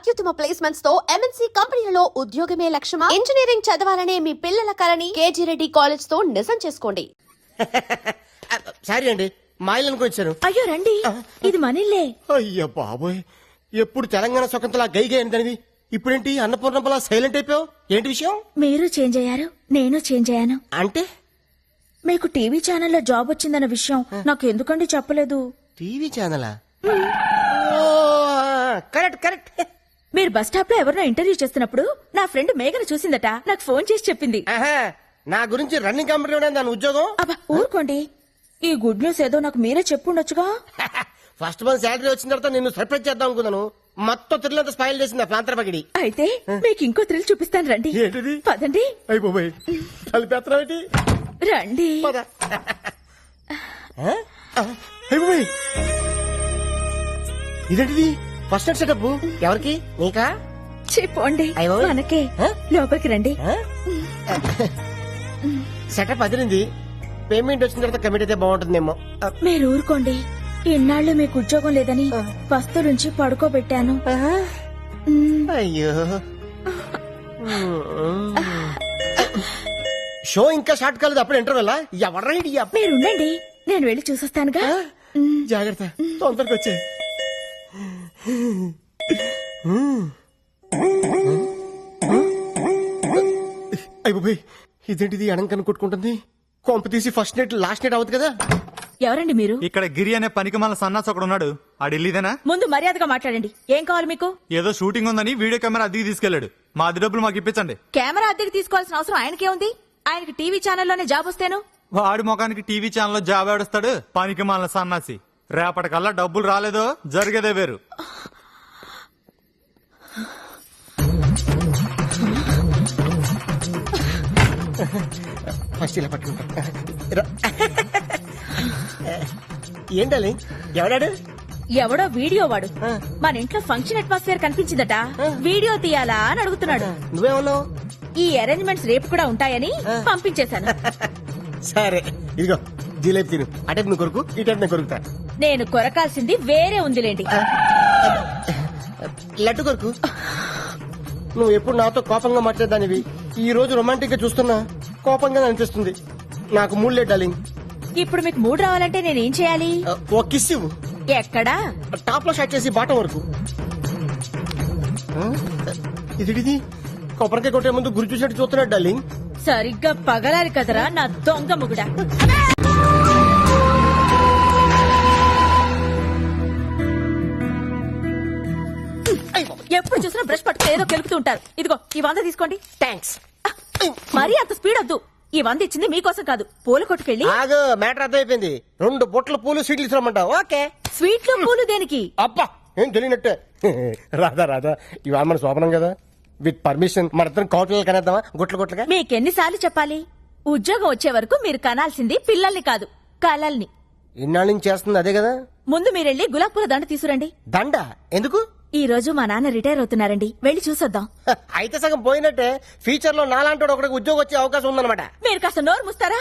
అత్యుత్తమ ప్లేస్మెంట్స్ తో ఎంఎన్సీ కంపెనీలలో ఉద్యోగమే లక్ష్యమా? ఇంజనీరింగ్ చదవాలనే మీ పిల్లల కలని కేజీ రెడ్డి కాలేజ్ తో నిజం చేసుకోండి. సారీ అండి, మా ఇల్లు అనుకొచ్చాను. అయ్యో రండి, ఇది మనిల్లే. అయ్యో బాబోయ్, ఎప్పుడు తెలంగాణ స్వతంత్ర గైగా ఏంటనివి, ఇప్పుడేంటి అన్నపూర్ణంపలా సైలెంట్ అయిపోయావు? ఏంటి విషయం? మీరు చేంజ్ అయ్యారు, నేను చేంజ్ అయ్యాను. అంటే మీకు టీవీ ఛానల్లో జాబ్ వచ్చిందన్న విషయం నాకు ఎందుకండి చెప్పలేదు? టీవీ ఛానలా? Correct correct. మీరు బస్ స్టాప్ లో ఎవరినో ఇంటర్వ్యూ చేస్తున్నప్పుడు నా ఫ్రెండ్ మేఘన చూసిందట, నాకు ఫోన్ చేసి చెప్పింది. నా గురించి రన్నింగ్ కంపెనీ దాని ఉద్యోగం. అబ్బా ఊరుకోండి, ఈ గుడ్ న్యూస్ ఏదో నాకు మీరే చెప్పుండొచ్చుగా. ఫస్ట్ మంత్ శాలరీ వచ్చిన తర్వాత నిన్ను సర్ప్రైజ్ చేద్దాం అనుకున్నాను. మొత్తం థ్రిల్లంతా స్పాయిల్ చేసింది ప్రాంతర పగిడి. అయితే మీకు ఇంకో థ్రిల్ చూపిస్తాను రండి. ఏంటిది? పదండి. అయిపోయి కలిపేత్రం రండి. ఇదేంటిది? ఫస్ట్ నైట్ సెటప్ ఎవరికి? నీకా? చెప్పండి మనకే. లోపలికి రండి. సెటప్ అదిరింది. పేమెంట్ వచ్చిన తర్వాత కమిట్ అయితే బాగుంటుందేమో. మీరు ఊరుకోండి, ఇన్నాళ్ళు మీకు ఉద్యోగం లేదని వస్తు నుంచి పడుకోబెట్టాను. అయ్యో, షో ఇంకా స్టార్ట్ కాలేదు, అప్పుడు ఇంటర్వెల్. ఎవరైడి? మీరుండండి, నేను వెళ్ళి చూసొస్తానుగా. జాగ్రత్త, తొందరగా వచ్చే. అయిపోయి ఇదేంటిది? అడంకను కొట్టుకుంటుంది. కొంప తీసి ఫస్ట్ నైట్ లాస్ట్ నైట్ అవుతుంది కదా. ఎవరండి మీరు? ఇక్కడ గిరి అనే పనికి మన సన్నాస్ ఒకడు ఉన్నాడు. ఆ ఢిల్లీదేనా? ముందు మర్యాదగా మాట్లాడండి. ఏం కావాలి మీకు? ఏదో షూటింగ్ ఉందని వీడియో కెమెరా అద్దెకి తీసుకెళ్లాడు. మా అద్దె డబ్బులు మాకు ఇప్పించండి. కెమెరా అద్దెకి తీసుకోవాల్సిన అవసరం ఆయనకే ఉంది? ఆయనకి టీవీ ఛానల్లోనే జాబ్ వస్తేను. వాడి ముఖానికి టీవీ ఛానల్లో జాబ్ ఆడుస్తాడు పనికి మన సన్నాసి. రేపటికల్లా డబ్బులు రాలేదో జరిగేదే వేరు. ఫస్ట్ ఇలా పట్టుకుంటా. ఏంటాలి? ఎవడాడు? ఎవడో వీడియో వాడు మన ఇంట్లో ఫంక్షన్ అట్మాస్ఫియర్ కనిపించిందట, వీడియో తీయాలా అని అడుగుతున్నాడు. నువ్వేమన్నావు? ఈ అరేంజ్మెంట్స్ రేపు కూడా ఉంటాయని పంపించేశాను. సరే ఇదిగో జిలేబీ తిను. అటే నువ్వు కొరుకు, ఇటే నేను కొరుకుతా. నేను కొరకాల్సింది వేరే ఉందిలేండి. లడ్డు కొరుకు. నువ్వు ఎప్పుడు నాతో కోపంగా మాట్లాడదానివి, ఈ రోజు రొమాంటిక్ గా చూస్తున్నా కోపంగా అనిపిస్తుంది. నాకు మూడ్ లేదు డార్లింగ్. ఇప్పుడు మీకు మూడ్ రావాలంటే నేనేం చేయాలి? ఓ కిస్ ఇవ్వు. ఎక్కడా? టాప్ లో స్టార్ట్ చేసి బాటం వరకు. ఇది కొబ్బరికాయ కొట్టే ముందు గురి చూసినట్టు చూస్తున్నాడు డార్లింగ్. సరిగ్గా పగలాలి కదరా నా దొంగ ముగుడా. ఎప్పుడు చూసినా బ్రష్ పట్టుకుని ఏదో కెలుపుతూ ఉంటారు. ఇదిగో ఈ 100 తీసుకోండి. థ్యాంక్స్. మరీ అంత స్పీడ్ వద్దు. ఈ 100 ఇచ్చింది మీకోసం కాదు, పూల కొట్టుకెళ్ళి. ఆగు, మ్యాటర్ అర్థమైపోయింది. 2 బొట్ల పూలు స్వీట్లు ఇస్తామంటావు? ఓకే. స్వీట్లు పూలు దేనికి? అబ్బా ఏం తెలియనట్టే. రాదా ఇవాళ మన శోభనం కదా, విత్ పర్మిషన్ మన ఇద్దరం కౌటలు కనేద్దామా గుట్లుగా? మీకెన్నిసార్లు చెప్పాలి? ఉద్యోగం వచ్చే వరకు మీరు కనాల్సింది పిల్లల్ని కాదు, కలల్ని. ఇన్నాళ్ళ నుంచి చేస్తుంది అదే కదా. ముందు మీరెళ్ళి గులాబ్ పూల దండ తీసుకురండి. దండ ఎందుకు? ఈ రోజు మా నాన్న రిటైర్ అవుతున్నారండి, వెళ్ళి చూసొద్దాం. అయితే సగం పోయినట్టే. ఫ్యూచర్ లో నాలాంటి ఒకటికి ఉద్యోగం వచ్చే అవకాశం ఉందన్నమాట. మీరు కాస్త నోరు ముస్తారా?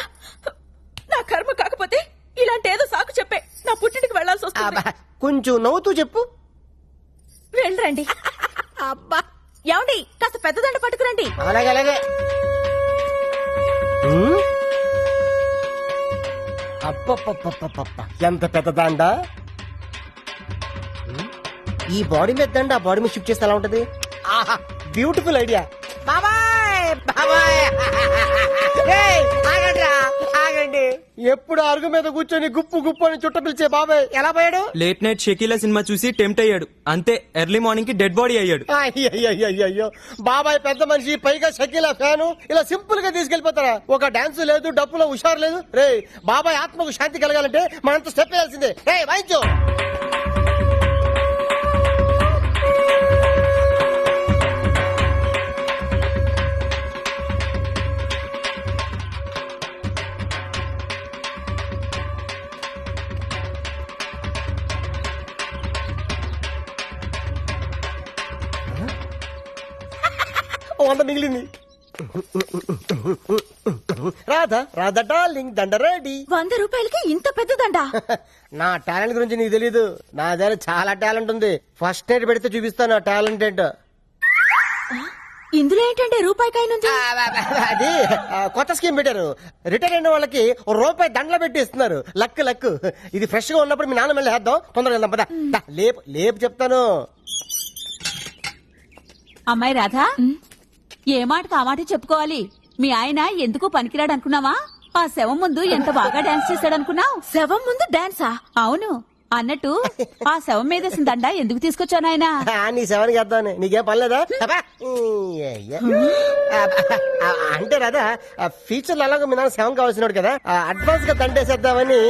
నా కర్మ కాకపోతే ఇలాంటి ఏదో సాకు చెప్పే నా పుట్టింటికి వెళ్లాల్సి వస్తుంది. కొంచెం నవ్వుతూ చెప్పు. వెళ్ళరండి. అబ్బా ఏమండి, కాస్త పెద్ద దండ పట్టుకురండి. అలాగే. అప్ప ఎంత పెద్ద దండ. ఈ బాడీ మీద దండ ఆ బాడీ మీద షిఫ్ట్ చేస్తే ఎలా ఉంటది? ఆహా, బ్యూటిఫుల్ ఐడియా. ఆగండి. ఎప్పుడు అరుగు మీద కూర్చొని గుప్పు అని చుట్ట పిలిచే బాబాయ్ ఎలా పోయాడు? లేట్ నైట్ షకీలా సినిమా చూసి టెంప్ట్ అయ్యాడు, అంతే ఎర్లీ మార్నింగ్ కి డెడ్ బాడీ అయ్యాడు. అయ్యో బాబాయ్ పెద్ద మనిషి, పైగా షకీలా ఫ్యాను, ఇలా సింపుల్ గా తీసుకెళ్లిపోతారా? ఒక డాన్స్ లేదు, డప్పులో హుషారు లేదు. రే బాబాయ్ ఆత్మకు శాంతి కలగాలంటే మనంత స్టెప్ వేయాల్సిందే. రే వాయించు. వంద మిగిలింది. రాధా డార్లింగ్ దండ రెడీ. 100 రూపాయలకి ఇంత పెద్దదండా? నా టాలెంట్ గురించి నీకు తెలీదు. నా దగ్గర చాలా టాలెంట్ ఉంది. ఫస్ట్ నైట్ పెడితే చూపిస్తాను నా టాలెంట్ ఏంటో. ఇందులో ఏంటంటే రూపాయి కాయనుంది. అది కొత్త స్కీమ్ పెట్టారు. రిటైర్ అయిన వాళ్ళకి రూపాయి దండలు పెట్టి ఇస్తున్నారు. లక్. ఇది ఫ్రెష్ గా ఉన్నప్పుడు మీ నాన్న మళ్ళీ వేద్దాం. తొందరగా వెళ్దాం పద. లేపు చెప్తాను. అమ్మాయి రాధా, ఏ మాటకు ఆ మాట చెప్పుకోవాలి. మీ ఆయన ఎందుకు పనికిరాడు అనుకున్నావా? ఆ శవం ముందు ఎంత బాగా డాన్స్ చేశాడనుకున్నావు? శవం ముందు డాన్సా? అవును. అన్నట్టు ఆ శవం మీద వేసిన దండ ఎందుకు తీసుకొచ్చావు నాయనా? నీ సెవెన్కి వేద్దామని. నీకేం పర్లేదా? అంటే రాదా ఫ్యూచర్ లో అలాగే మీ నాన్న సెవెన్ కావాల్సినాడు కదా, అడ్వాన్స్ గా దండేసేద్దామని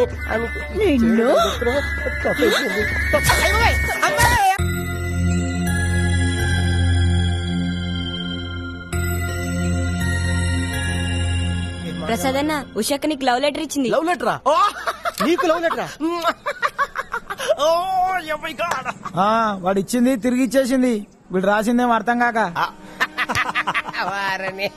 ప్రసాద్ అన్న, ఉషాక్క నీకు లవ్ లెటర్ ఇచ్చింది. లవ్ లెటరా? నీకు లవ్ లెటరా? వాడు ఇచ్చింది తిరిగి ఇచ్చేసింది. వీడు రాసిందేం అర్థం కాక. వారని.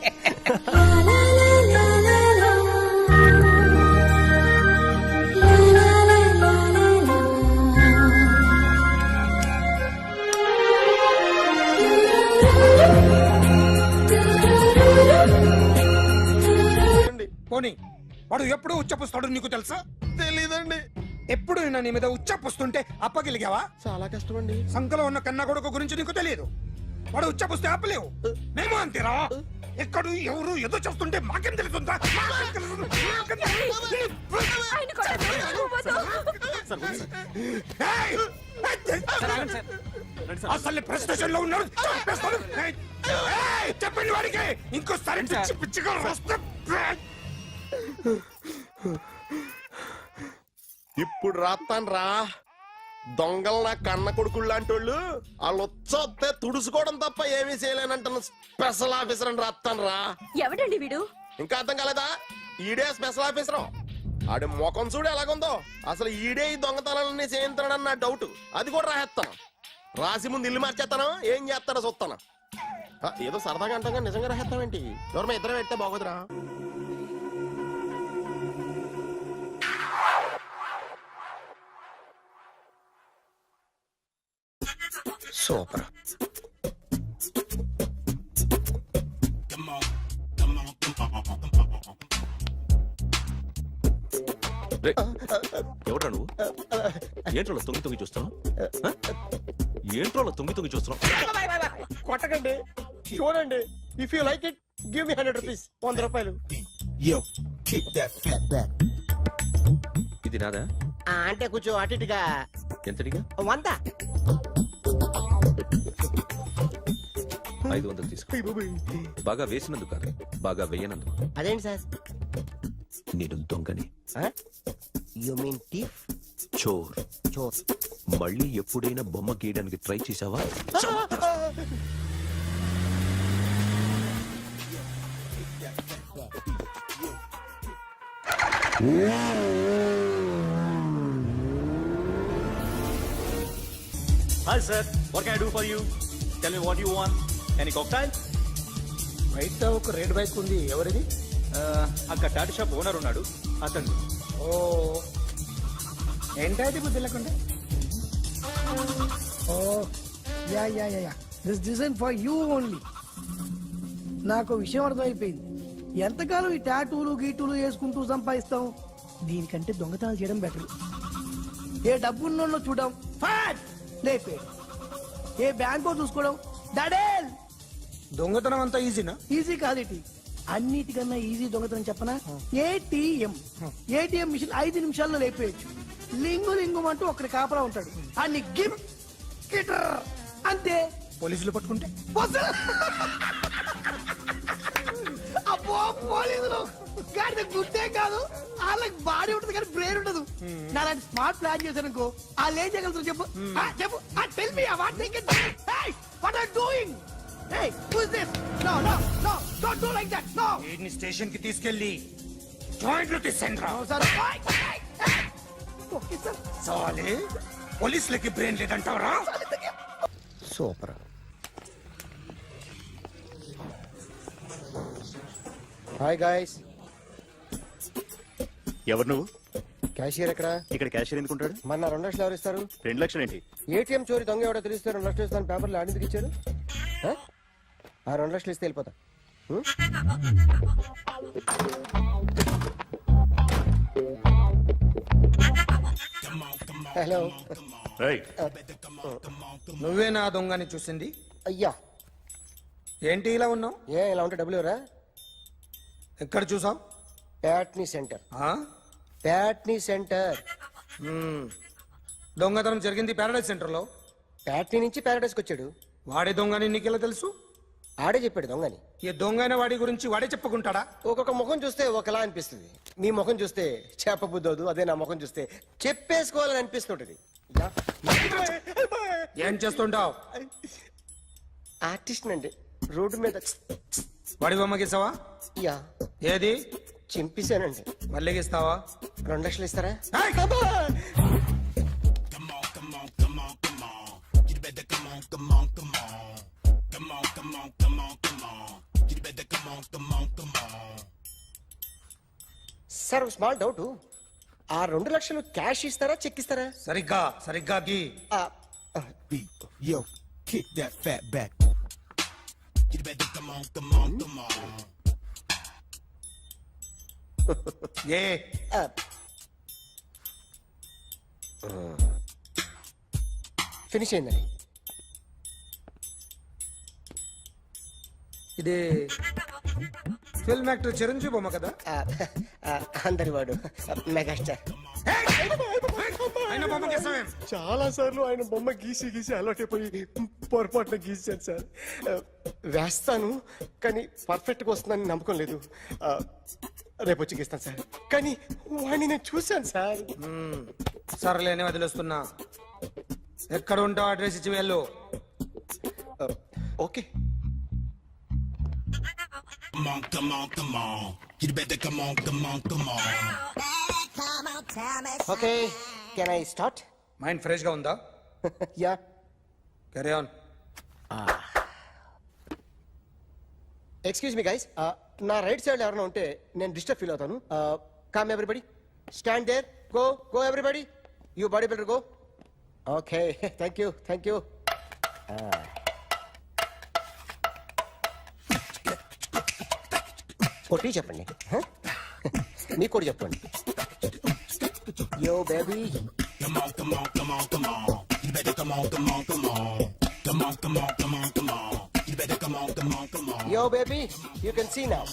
పోనీ వాడు ఎప్పుడు ఉచ్చపుస్తాడు నీకు తెలుసా? తెలీదండి. ఎప్పుడు నా నీ మీద ఉచ్చపుస్తుంటే అప్పగలిగావా? చాలా కష్టం అండి. సంకలో ఉన్న కన్న కొడుకు గురించి నీకు తెలియదు. వాడు ఉచ్చపుస్తే ఆపలేవు. మేము అంతేరా. ఎక్కడు ఎవరు ఏదో చేస్తుంటే మాకేం తెలుస్తుందా? ఏయ్! అసలు ప్రెస్టేషన్ లో ఉన్నాడు. చంపేస్తాను. ఏయ్! చెప్పండి వాడికి ఇంకోసారి పిచ్చి పిచ్చిగా వస్తే ఇప్పుడు రాత్తాను రా. దొంగలు నా కన్న కొడుకులు లాంటి వాళ్ళు వాళ్ళు వచ్చొస్తే తుడుచుకోవడం తప్ప ఏమీ చేయలేనంటున్న స్పెషల్ ఆఫీసర్ అని రాత్తాను రా. ఎవడండి వీడు? ఇంకా అర్థం కాలేదా? ఈడే స్పెషల్ ఆఫీసర్. ఆడి ముఖం చూడు ఎలాగుందో. అసలు ఈడే ఈ దొంగతనాలన్నీ చేయించాడని నా డౌట్. అది కూడా రాసేస్తాను. రాసి ముందు ఇల్లు మార్చేస్తాను. ఏం చేస్తాడో చూస్తాను. ఏదో సరదాగా అంటాగా నిజంగా రాసేస్తామేంటి? ఎవరన్నా ఇద్దరం పెడితే బాగోదురా. సూపర్. ఎవడ్రా నువ్వు? ఏంట్రోలో తొంగి చూస్తున్నావు? ఏంట్రోలో తొంగి చూస్తున్నావు? కొట్టకండి, చూడండి. If you like it give me 100 rupees. 100 రూపాయలు. ఇది నాదా? అంటే కొంచెం అటు ఇటుగా. ఎంతడిగా? 100. 500 తీసుకో. బాగా వేసినందుకు కాదు, బాగా వేయనందుకు. అదేంటి సార్? నేను దొంగని. You mean thief? చోర్. చోర్. మళ్ళీ ఎప్పుడైనా బొమ్మ గీయడానికి ట్రై చేసావా? Hi sir, what can I do for you? Tell me what you want. Any cocktail? బయట ఒక రెడ్ బైక్ ఉంది. ఎవరిది? అక్కడ టాటా షాప్ ఓనర్ ఉన్నాడు, అతను. ఓ ఏంటది బుద్ధి లేకుండా? Oh yeah yeah yeah yeah this design for you only. నాకు విషయం అర్థమైపోయింది. ఎంతకాలం ఈ టాటూలు గీటూలు వేసుకుంటూ సంపాదిస్తాం? దీనికంటే దొంగతనాలు చేయడం బెటర్. ఏ డబ్బున్నోళ్ళు చూడడం ఫాట్ లేపే, ఏ బ్యాంకో చూసుకోవడం దడేల్. దొంగతనం అంతా ఈజీనా? ఈజీ కాదేటి, అన్నిటికన్నా ఈజీ దొంగతనం చెప్పనా? ఏటీఎం. ఏటీఎం మిషన్ 5 నిమిషాల్లో లేపేయచ్చు. లింగు అంటూ ఒకటి కాపలా ఉంటాడు. అన్ని గిమ్ గిటర్ అంతే. పోలీసులు పట్టుకుంటే అబ్బో పోలీసులు గాడి గుర్తే కాదు, వాళ్ళకి బాడీ ఉంటుంది కానీ బ్రెయిన్ ఉండదు. నాలాంటి స్మార్ట్ ప్లాన్ చేశానుకో వాళ్ళు ఏం చేయగలుగుతారు చెప్పు? చెప్పు. Tell me what they can. Hey what are doing? Hey who is this? No no no don't do like that. No. వీడిని స్టేషన్ కి తీసుకెళ్ళి జాయింట్లు తీసేంద్రా. Sir okay sir. సాలే పోలీసులకి బ్రెయిన్ లేదంటావరా? సూపర్. Hi guys. ఎవరు నువ్వు? క్యాషియర్ ఎక్కడ? ఇక్కడ క్యాషియర్ ఎందుకుంటాడు? మన 2 లక్షలు ఎవరు ఇస్తారు? 2 లక్షలు ఏంటి? ఏటీఎం చోరీ దొంగ ఎవడో తెలిస్తే 2 లక్షలు ఇస్తాను పేపర్లో ఆడిందుకు ఇచ్చాడు. ఆ 2 లక్షలు ఇస్తే వెళ్ళిపోతా. హలో. రేయ్, నువ్వే నా దొంగని చూసింది? అయ్యా, ఏంటి ఇలా ఉన్నావు? ఇలా ఉంటే డబ్బులు ఎవరా? ఎక్కడ చూసావు? ప్యాట్నీ సెంటర్. ప్యాట్నీ సెంటర్. దొంగతనం జరిగింది ప్యారడైజ్ సెంటర్ లో. ప్యాట్నీ నుంచి ప్యారడైస్కి వచ్చాడు. వాడే దొంగని నీకెలా తెలుసు? ఆడే చెప్పాడు దొంగని. ఈ దొంగైన వాడి గురించి వాడే చెప్పుకుంటాడా? ఒక్కొక్క ముఖం చూస్తే ఒకలా అనిపిస్తుంది. నీ ముఖం చూస్తే చేపబుద్దోదు, అదే నా ముఖం చూస్తే చెప్పేసుకోవాలని అనిపిస్తుంటది. ఏం చేస్తుంటావు? ఆర్టిస్ట్ అండి. రోడ్డు మీద వాడి బొమ్మ గీసావా? యా, ఏది? చింపేశానండి. మళ్ళీ గీస్తావా? 2 లక్షలు ఇస్తారా? Sir, small doubt. ఆ 2 లక్షలు క్యాష్ ఇస్తారా, చెక్ ఇస్తారా? సరిగ్గా సరిగ్గా గీ. ఏ ఫినిష్ అయిందండి. ఇది ఫిల్మ్ యాక్టర్ చిరంజీవి బొమ్మ కదా? అందరి వాడు మెగాస్టార్. ఆయన బొమ్మ గీసావేం? చాలా సార్లు ఆయన బొమ్మ గీసి గీసి అలవాటైపోయి పొరపాటున గీసాను సార్. వేస్తాను, కానీ పర్ఫెక్ట్గా వస్తుందని నమ్మకం లేదు. రేపు వచ్చి గీస్తాను సార్. కానీ వాడిని నేను చూశాను సార్. సర్లేని వదిలేస్తున్నా. ఎక్కడ ఉంటావు అడ్రస్ ఇచ్చి వెళ్ళు. Okay. Okay, can I start? Mind fresh గా ఉందా? Yeah. Carry on. Excuse me guys, నా రైట్ సైడ్ ఎవరైనా ఉంటే నేను డిస్టర్బ్ ఫీల్ అవుతాను. Come everybody, stand there, go go everybody, you body builder go. Okay, thank you thank you. కొట్టి చెప్పండి. మీకు కూడా చెప్పండి. Yo baby, yo baby, you can see now.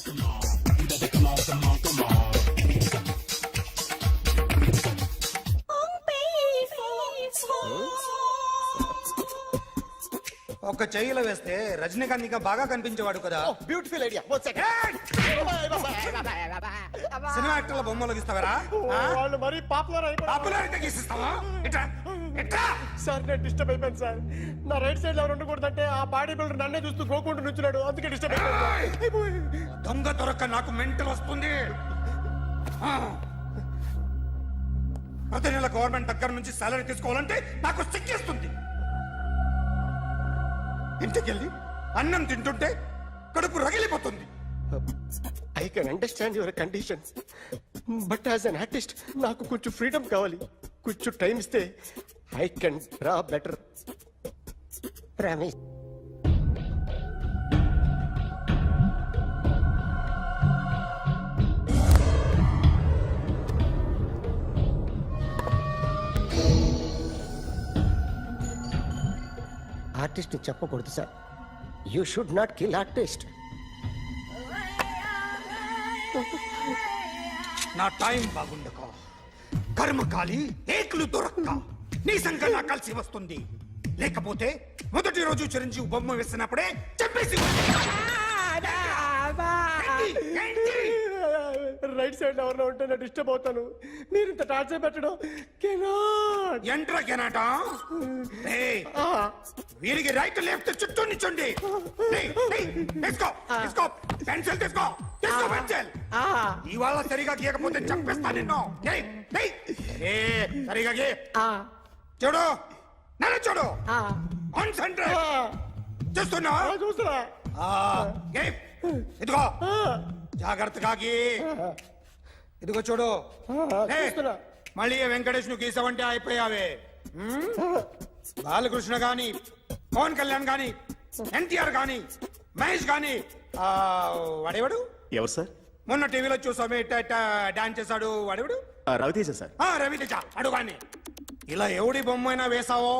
ఒక చెయ్యిలో వేస్తే రజనీకాంత్ ఇంకా బాగా కనిపించేవాడు కదా. Beautiful idea. One second. Cinema యాక్టర్ల బొమ్మలు గీస్తావరా? వాళ్ళు మరి పాపులర్ పాపులారిటీ గీసిస్తావా? ఇట్రా ఇట్రా. సార్, నేను డిస్టర్బ్ అయిపోయాను సార్. నా రైట్ సైడ్ ఎవరు ఉండకూడదంటే ఆ బాడీ బిల్డర్ నన్నే చూస్తూ గోకుంటూ నుంచున్నాడు, అందుకే డిస్టర్బ్ అయిపోయాను. దొంగ దొరక్క నాకు మెంటల్ వస్తుంది. ప్రతి నెల గవర్నమెంట్ దగ్గర నుంచి సాలరీ తీసుకోవాలంటే నాకు సిగ్గేస్తుంది. ఇంటికెళ్ళి అన్నం తింటుంటే కడుపు రగిలిపోతుంది. I can understand your condition, but as an artist నాకు కొంచెం ఫ్రీడమ్ కావాలి. కొంచెం టైం ఇస్తే I can draw better. Promise. Artist చెప్పకూడదు sir. You should not kill artist. నా టైం బాగుండక కర్మకాలి ఏకులు దొరక్క నీ సంఘటన కలిసి వస్తుంది. లేకపోతే మొదటి రోజు చిరంజీవి బొమ్మ వేసినప్పుడే చెప్పేసి రైట్ సైడ్ ఎవరిలో ఉంటే నేను డిస్టర్బ్ అవుతాను. మీరు ఇంత టార్చర్ పెట్టడం కెనాట్. ఎంట్రా కెనాట. వీరికి రైట్ లెఫ్ట్ చుట్టూ నిచ్చండి. పెన్సిల్ తీసుకో, తీసుకో పెన్సిల్. ఇవాళ సరిగా గీయకపోతే చంపేస్తా నిన్ను. సరిగా గీ. చూడు, నన్ను చూడు. కాన్సంట్రేట్ చేస్తున్నా. చూస్తున్నా. ఇదిగో జాగ్రత్తగా గీ. ఇదిగో చూడు లే. చూస్తున్నా. మళ్ళీ ఏ వెంకటేష్ ను గీసావంటే అయిపోయావే. బాలకృష్ణ గాని, పవన్ కళ్యాణ్ గాని, ఎన్టీఆర్ గాని, మహేష్ గాని, వాడేవాడు ఎవరు సార్? మొన్న టీవీలో చూసామే డాన్స్ చేశాడు వాడేవాడు. రవితేజ సార్. రవితేజ అడుగాని. ఇలా ఎవడి బొమ్మైనా వేసావో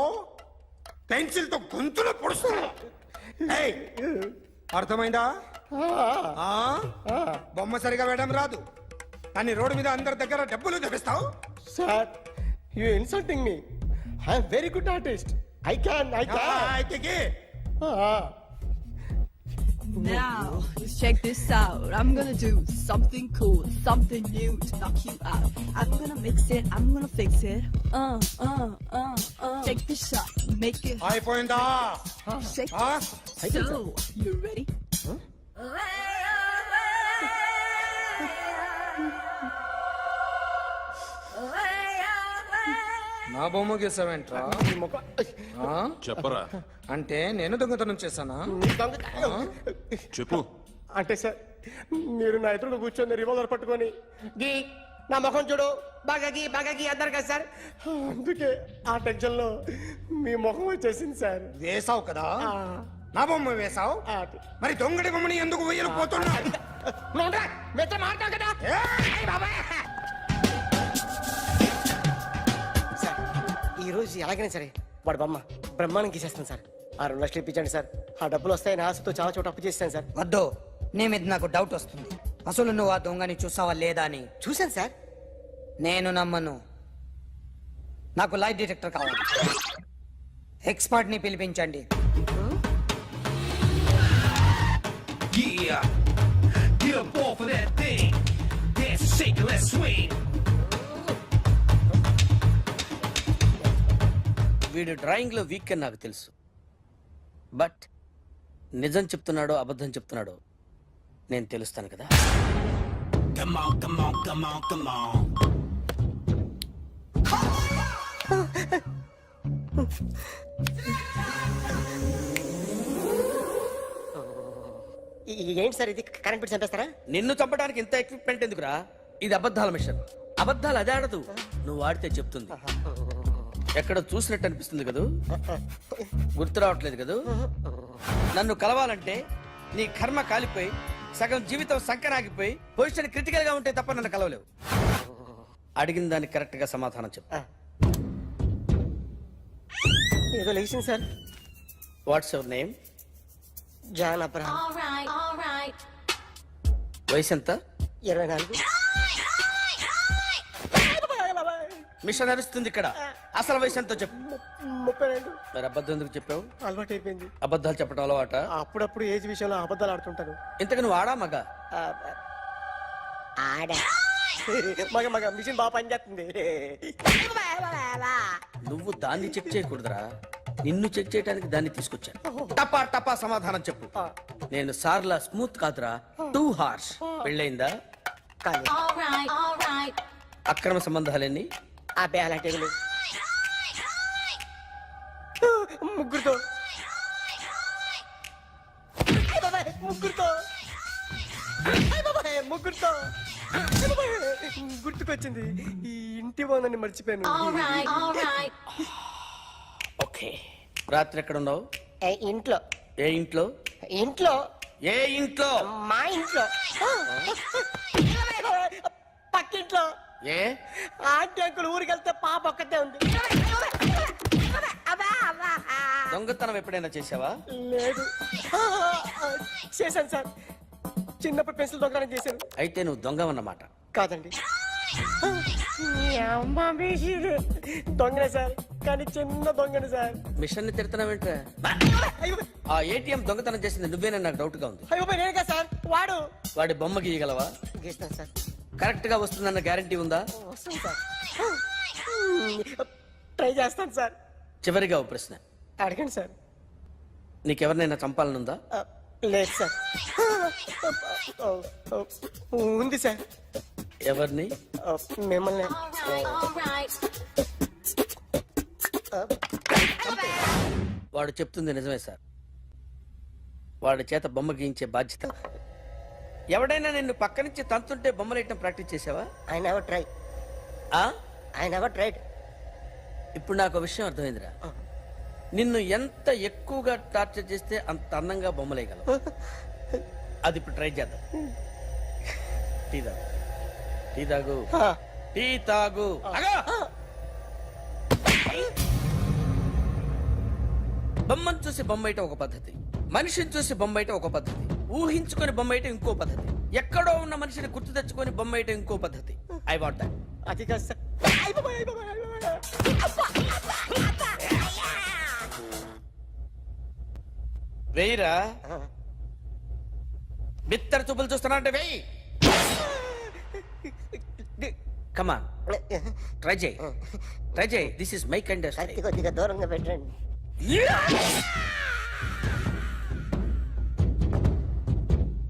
పెన్సిల్ తో గొంతులో పొడుస్తావు. ఏయ్, అర్థమైందా? బొమ్మ సరిగా వేయడం రాదు కానీ రోడ్డు మీద అందరి దగ్గర డబ్బులు తెప్పిస్తావు. Sir you insulting me. I'm very good artist. I can అయితే గీ. Now, let's check this out. I'm gonna do something cool, something new to knock you out. I'm gonna mix it, I'm gonna fix it. Take this shot, make it అయిపోయిందా? shake. So, you ready? నా బొమ్మ గీసావేంట్రా? చెప్పరా. అంటే నేను దొంగతనం చేశానా? చెప్పు. అంటే సార్ మీరు నా ఎదురు కూర్చొని రివాల్వర్ పట్టుకొని గీ నా ముఖం చూడు బాగా గీ అన్నారు కదా సార్. అందుకే ఆ టెన్షన్ లో మీ ముఖం వచ్చేసింది సార్. వేసావు కదా, నా బొమ్మ వేసావు. మరి దొంగడి బొమ్మని ఎందుకు వేయలు పోతున్నా? సార్ ఈ రోజు ఎలాగైనా సరే వాడు బొమ్మ బ్రహ్మాండం గీసేస్తాను సార్. 6 లక్షలు ఇప్పించండి సార్. ఆ డబ్బులు వస్తాయని ఆశతో చాలా చోట అప్పు చేస్తాను సార్. వద్దు, నీ మీద నాకు డౌట్ వస్తుంది. అసలు నువ్వు ఆ దొంగని చూసావా లేదా అని. చూశాను సార్. నేను నమ్మను. నాకు లైట్ డిటెక్టర్ కావాలి. ఎక్స్పర్ట్ ని పిలిపించండి. వీడు డ్రాయింగ్ లో వీక్ అని నాకు తెలుసు. బట్ నిజం చెప్తున్నాడో అబద్ధం చెప్తున్నాడో నేను తెలుస్తాను కదా. ఏంటి సార్ ఇది? కరెంట్ బిల్ చంపేస్తారా? నిన్ను చంపడానికి ఇంత ఎక్విప్మెంట్ ఎందుకురా? ఇది అబద్ధాల మిషన్. అబద్ధాలు అదే ఆడదు, నువ్వు ఆడితే చెప్తుంది. ఎక్కడ చూసినట్టు అనిపిస్తుంది కదూ? గుర్తు రావట్లేదు కదూ? నన్ను కలవాలంటే నీ కర్మ కాలిపోయి సగం జీవితం సంకరాగిపోయి పొజిషన్ క్రిటికల్ గా ఉంటే తప్ప నన్ను కలవలేవు. అడిగిన దానికి కరెక్ట్ గా సమాధానం చెప్పు. ఏదో లేచింది sir. What's your name? John Abraham. వయసు ఎంత? 24. మిషన్ నడుస్తుంది ఇక్కడ. అసలు వయసు ఎంతో చెప్పు. 32. మరి అబద్ధం ఎందుకు చెప్పావు? అలవాటు అయిపోయింది. అబద్ధాలు చెప్పడం అలవాట? అప్పుడప్పుడు ఏజ్ విషయంలో అబద్ధాలు ఆడుతుంటాను. ఇంతకు నువ్వు ఆడా మగ? ఆడా. మగ మిషన్ బాగా పనిచేస్తుంది. నువ్వు దాన్ని చెక్ చేయకూడదురా, నిన్ను చెక్ చేయడానికి దాన్ని తీసుకొచ్చాను. టపా టపా సమాధానం చెప్పు. నేను సార్లా స్మూత్ కాదురా, టూ హార్ష్. పెళ్ళైందా? అక్రమ సంబంధాలన్నీ? అలాంటి ముగ్గురుతో గుర్తుకొచ్చింది. ఈ ఇంటి బాగుందని మర్చిపోయాను. ఓకే. రాత్రి ఎక్కడ ఉన్నావు? ఇంట్లో. ఏ ఇంట్లో? ఇంట్లో. ఏ ఇంట్లో? మా ఇంట్లో. పక్కింట్లో. ఏ ఆంటీ అంకుల్ ఊరికి వెళ్తే పాప ఒక్కతే ఉంది. దొంగతనం ఎప్పుడైనా చేసావా? లేదు. చేశాను సార్. చిన్నప్పుడు పెన్సిల్ దొంగతనం చేశాను. అయితే నువ్వు దొంగవన్నమాట. కాదండి, దొంగనే సార్, కానీ చిన్న దొంగని సార్. మిషన్ ని తిడుతున్నావేంట్రా? ఆ ఏటీఎం దొంగతనం చేసింది నువ్వేనని నాకు డౌట్ గా ఉంది. అయ్యో నేనే సార్. వాడి బొమ్మ గీయగలవా? గీస్తాను సార్. కరెక్ట్ గా వస్తుందన్న గ్యారంటీ ఉందా? వస్తాను సార్. ట్రై చేస్తాను సార్. చివరిగా ఓ ప్రశ్న అడగండి సార్. నీకెవరినైనా చంపాలనుందా? లేదు సార్. ఉంది సార్. ఎవరిని? మిమ్మల్ని. వాడు చెప్తుంది నిజమే సార్. వాడి చేత బొమ్మ గీయించే బాధ్యత ఎవడైనా నిన్ను పక్క నుంచి తంతుంటే బొమ్మలేయటం ప్రాక్టీస్ చేసావా? I never try. ఆ? I never tried. ఇప్పుడు నాకు ఒక విషయం అర్థమైందిరా. నిన్ను ఎంత ఎక్కువగా టార్చర్ చేస్తే అంత అందంగా బొమ్మలేయగలవు. అది ఇప్పుడు ట్రై చేద్దాం. టీ తాగు, టీ తాగు, టీ తాగు. అగా! బొమ్మను చూసి బొమ్మేయటం ఒక పద్ధతి, మనిషిని చూసి బొమ్మేయటం ఒక పద్ధతి, ఊహించుకొని బొమ్మేయటం ఇంకో పద్ధతి, ఎక్కడో ఉన్న మనిషిని గుర్తు తెచ్చుకొని బొమ్మేయటం ఇంకో పద్ధతి. I want that. అది కాదు సార్. వెయ్యిరా. బిత్తర చూపులు చూస్తున్నా అంటే వెయ్యి. కమాన్, ట్రై చేయి, ట్రై చేయి. This is my kind of style. కొద్దిగా దూరంగా పెట్టండి.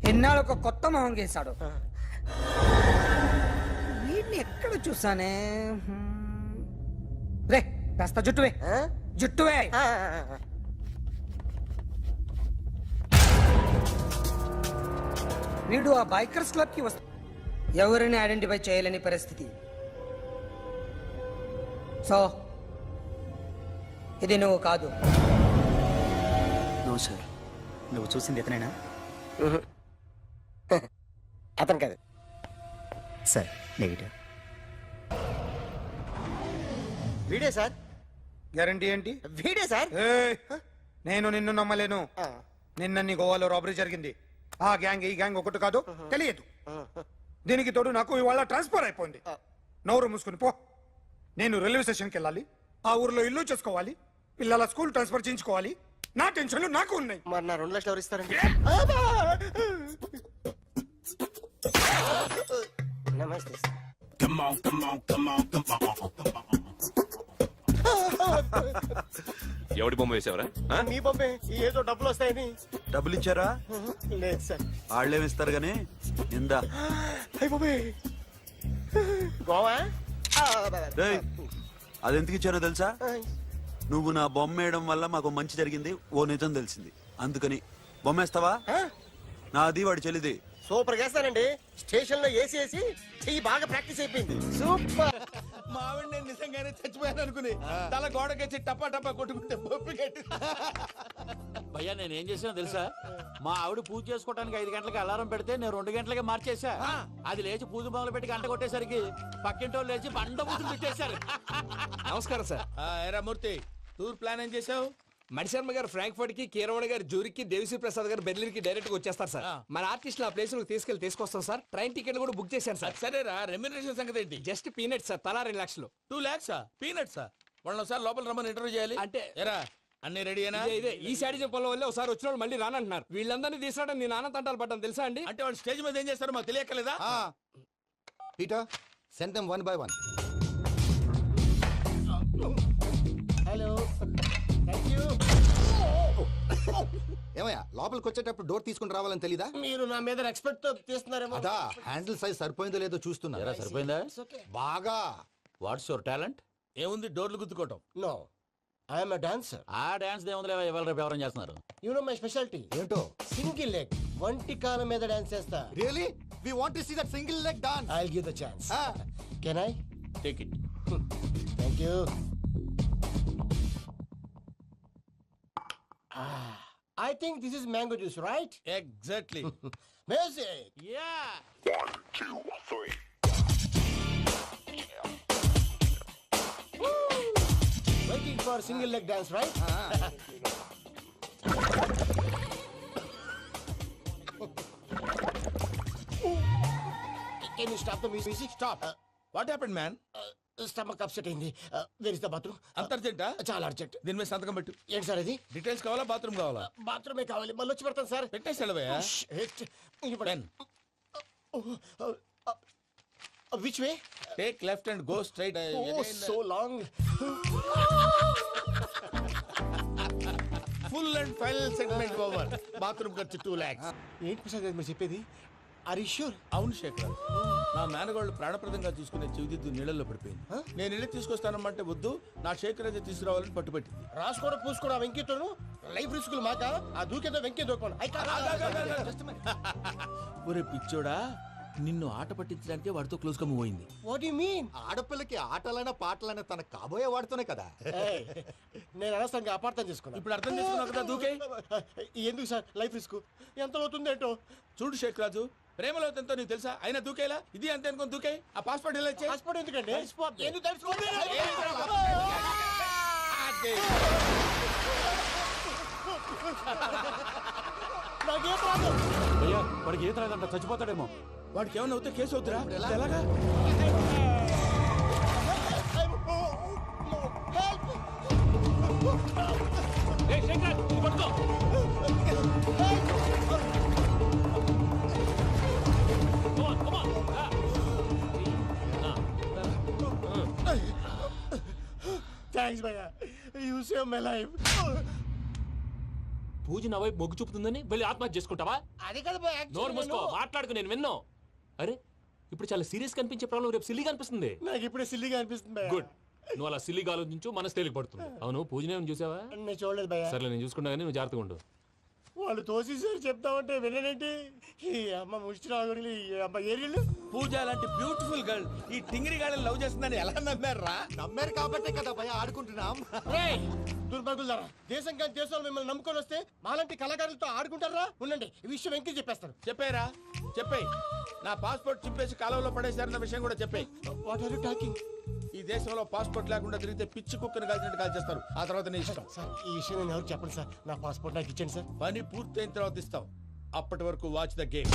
ఎన్నాళ్ళు ఒక కొత్త మొహం గీశాడు. వీడిని ఎక్కడ చూసానే? రే కాస్త జుట్టువే, జుట్టువే. వీడు ఆ బైకర్స్ క్లబ్ కి వస్తా, ఎవరిని ఐడెంటిఫై చేయలేని పరిస్థితి. సో ఇది నువ్వు కాదు. నో సార్, నువ్వు చూసింది ఇతనేనా? అతను కాదు సార్, నెగిటివ్. వీడే సార్. గ్యారంటీ ఏంటి? వీడే సార్. నేను నిన్ను నమ్మలేను. నిన్న నీ గోవాలో రాబరీ జరిగింది. ఆ గ్యాంగ్ ఈ గ్యాంగ్ ఒకటి కాదు, తెలియదు. దీనికి తోడు నాకు ఇవాళ ట్రాన్స్ఫర్ అయిపోయింది. నోరు మూసుకుని పో. నేను రైల్వే స్టేషన్కి వెళ్ళాలి, ఆ ఊర్లో ఇల్లు చేసుకోవాలి, పిల్లల స్కూల్ ట్రాన్స్ఫర్ చేయించుకోవాలి. నా టెన్షన్లు నాకు ఉన్నాయి. మరి నా 2 లక్షలు ఎవరు ఇస్తారండి? నమస్తే సార్. ఎవడి బొమ్మ వేసావరా? మీ బొమ్మే. ఏదో డబ్బులు వస్తాయని. డబ్బులు ఇచ్చారా? లేదు సార్. వాళ్ళేమి ఇస్తారు గానీ ఇందా. అయ్య బాబే, గోవా. అది ఎందుకు ఇచ్చానో తెలుసా? నువ్వు నా బొమ్మ వేయడం వల్ల మాకు మంచి జరిగింది, ఓ నిజం తెలిసింది. అందుకని బొమ్మేస్తావా? నాది వాడి చెల్లిది. సూపర్ చేస్తానండి. స్టేషన్ లో ఏసీ వేసి చెయ్యి బాగా ప్రాక్టీస్ అయిపోయింది. సూపర్. మా ఆవిడ నేను నిజంగానే చచ్చిపోయాను అనుకుని తల గోడకొచ్చి టపా టపా కొట్టుకుంటే పప్పు కట్టి. భయ్యా నేనేం చేసానో తెలుసా? మా ఆవిడ పూజ చేసుకోవడానికి 5 గంటలకి అలారం పెడితే నేను 2 గంటలకి మార్చేసా. అది లేచి పూజ మొదలు పెట్టి గంట కొట్టేసరికి పక్కింటి వాళ్ళు లేచి బండ పూజలు పెట్టేశారు. నమస్కారం సార్. ఎరా మూర్తి, టూర్ ప్లాన్ ఏం చేసావు? మణిశర్మ గారు ఫ్రాంక్ఫర్ట్ కి, కీరవాణ గారు జూరిక్ కి, దేవిశ్రీ ప్రసాద్ గారు బెర్లిన్ కి డైరెక్ట్ గా వచ్చేస్తారు సార్. మన ఆర్టిస్ట్ ఆ ప్లేస్ తీసుకొస్తాం సార్. ట్రైన్ టికెట్ కూడా బుక్ చేశాను సార్. సరేరా, రెమ్యూనరేషన్ సంగతి ఏంటి? జస్ట్ పీనట్ సార్, తలా 2 లక్షలు. 2 lakhs పీనట్సా? వాళ్ళని ఒకసారి లోపల రమ్మని ఇంటర్వ్యూ చేయాలి. అంటే ఎరా అన్ని రెడీ అయినా? ఇదే ఈ శాడిజం పొలం వల్లే ఒకసారి వచ్చిన వాళ్ళు మళ్ళీ రానంటున్నారు. వీళ్ళందరినీ తీసుకురావడం నేను నాన్న తంటాలు పడ్డాను తెలుసా అండి. అంటే వాళ్ళు స్టేజ్ మీద ఏం చేస్తారో మాకు తెలియక్కలేదా? Peter, send them 1 by 1. Hello, thank you. ఏమయ్యా లోపలికి వచ్చేటప్పుడు డోర్ తీసుకుని రావాలని తెలీదా? మీరు నా మీద ఎక్స్పెక్ట్ తో తీస్తున్నారేమో. అదా హ్యాండిల్ సైజ్ సరిపోయిందో లేదో చూస్తున్నా. సరిపోయిందా? బాగా. What's your talent? ఏముంది డోర్లు గుద్దుకోవటం? No, I'm a dancer. ఆ డాన్స్ దేవుందిలే, ఇవాళ రేపు ఎవరైనా చేస్తున్నారు. You know my speciality. ఏంటో? సింగిల్ లెగ్, వంటి కాలం మీద డాన్స్ చేస్తా. Really we want to see that single leg dance. I will give the chance. Can I? Take it. Thank you. I think this is mango juice, right? Exactly. Music. Yeah. 1 2 3. Waiting for single leg dance, right? Can you stop the music? Stop. What happened man? Stomach upset అయింది. Where is the bathroom? అంత అర్జెంటా? చాలా urgent. దీని మీద సంతకం పెట్టు. ఏంటి sir ఇది? డీటెయిల్స్ కావాలా, బాత్రూమ్ కావాలా? బాత్రూమే కావాలి. మళ్ళీ వచ్చి పెడతాను సార్. పెట్టేసి వెళ్ళవయ్యా. Pen. Which way? Take left and go straight. Oh, so long. Full and final segment over. Bathroom ఖర్చు 2 lakhs. ఏంటి ప్రసాద్ గారు మీరు చెప్పేది? అరిష్యూర్ అవును శేఖర్, నా మేనగాళ్ళు ప్రాణప్రదంగా తీసుకునే చెవిదిద్దు నీళ్ళల్లో పడిపోయింది. నేను వెళ్ళి తీసుకొస్తానమ్మంటే వద్దు, నా శేఖర్ అయితే తీసుకురావాలని పట్టుబట్టింది. రాసుకోవడం పూసుకోవడం ఆ వెంకీతోను లైఫ్ రిస్కులు మాక ఆ దూకేదో వెంకీ దూకోను ఒరే పిచ్చోడా, నిన్ను ఆట పట్టించడానికి వాడితో క్లోజ్ గా మూవ్ అయింది. What you mean? ఆడపిల్లకి ఆటలైనా పాటలైనా తన కాబోయే వాడుతూనే కదా. నేను అనవసరంగా అపార్థం చేసుకున్నా. ఇప్పుడు అర్థం చేసుకున్నావు కదా, దూకే. ఎందుకు సార్ లైఫ్ రిస్క్ ఎంత అవుతుంది ఏంటో? చూడు శేఖర్ రాజు, ప్రేమలో ఎంతో నీకు తెలుసా? అయినా దూకేలా, ఇది అంతే అనుకుని దూకే. ఆ పాస్పోర్ట్ ఎలా ఇచ్చే? పాస్పోర్ట్ ఎందుకండి? ఎందుకు తెలుసుకోండి? నాకేం ప్రాబ్లం? భయ్యా, వాడికి ఈత రాదంట, చచ్చిపోతాడేమో. వాడికి ఏమైనా అవుతే కేసు అవుతురా? ఎలాగా? థ్యాంక్స్ భయ్యా, యూ సేవ్ మై లైఫ్. పూజ నా వైపు మొగ్గు చూపుతుందని వెళ్ళి ఆత్మహత్య చేసుకుంటావా? అది కదా భయ్యా, నోరు మూసుకో, మాట్లాడుకు, నేను విన్నో. అరే ఇప్పుడు చాలా సీరియస్ కనిపించే ప్రాబ్లం రేపు సిల్లీగా అనిపిస్తుంది. నాకు ఇప్పుడే సిల్లిగా అనిపిస్తుంది భయ్యా. గుడ్, నువ్వు అలా సిల్లీగా ఆలోచించు, మనసు తేలిక పడుతుంది. అవును, పూజనే చూసావా? నేను చూడలేదు భయ్యా. సర్లే, నేను చూసుకుంటా కానీ నువ్వు జాగ్రత్తగా ఉండు. వాళ్ళు తోసేసారు చెప్తామంటే విననేంటి? ఈ అమ్మ ముష్టి రాగుడి అమ్మ ఏరియలు. పూజ లాంటి బ్యూటిఫుల్ గర్ల్ ఈ టింగిరి గాడిని లవ్ చేస్తుందని ఎలా నమ్మారా? నమ్మారు కాబట్టే కదా భయ ఆడుకుంటున్నాం. దుర్భగులారా, దేశం కానీ దేశాలు మిమ్మల్ని నమ్ముకొని వస్తే మాలాంటి కళాకారులతో ఆడుకుంటారా? ఉండండి, ఈ విషయం వెంకీ చెప్పేస్తాను. చెప్పారా? చెప్పేయ్. నా పాస్పోర్ట్ చింపేసి కాలంలో పడేశారన్న విషయం కూడా చెప్పేయ్. What are you talking? ఈ దేశంలో పాస్పోర్ట్ లేకుండా తిరిగితే పిచ్చి కుక్కను కాల్చినట్టు కాల్చేస్తారు. ఆ తర్వాత నీ ఇష్టం. సార్, ఈ విషయం నేను ఎవరికి చెప్పండి సార్. నా పాస్పోర్ట్ నాకు ఇచ్చండి సార్. పని పూర్తయిన తర్వాత ఇస్తాం. అప్పటి వరకు వాచ్ ద గేమ్.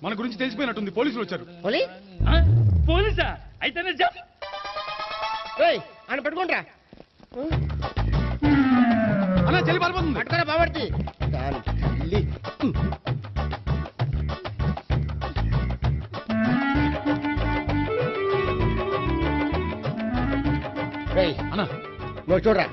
మన గురించి తెలిసిపోయినట్టుంది, పోలీసులు వచ్చారు. పోలీసా? అయితేనే ఆయన పెట్టుకుంటా అన్నా చెల్లి పారిపోతుంది. పట్టుకురా బాబర్తి. అన్నా నువ్వు చూడరా,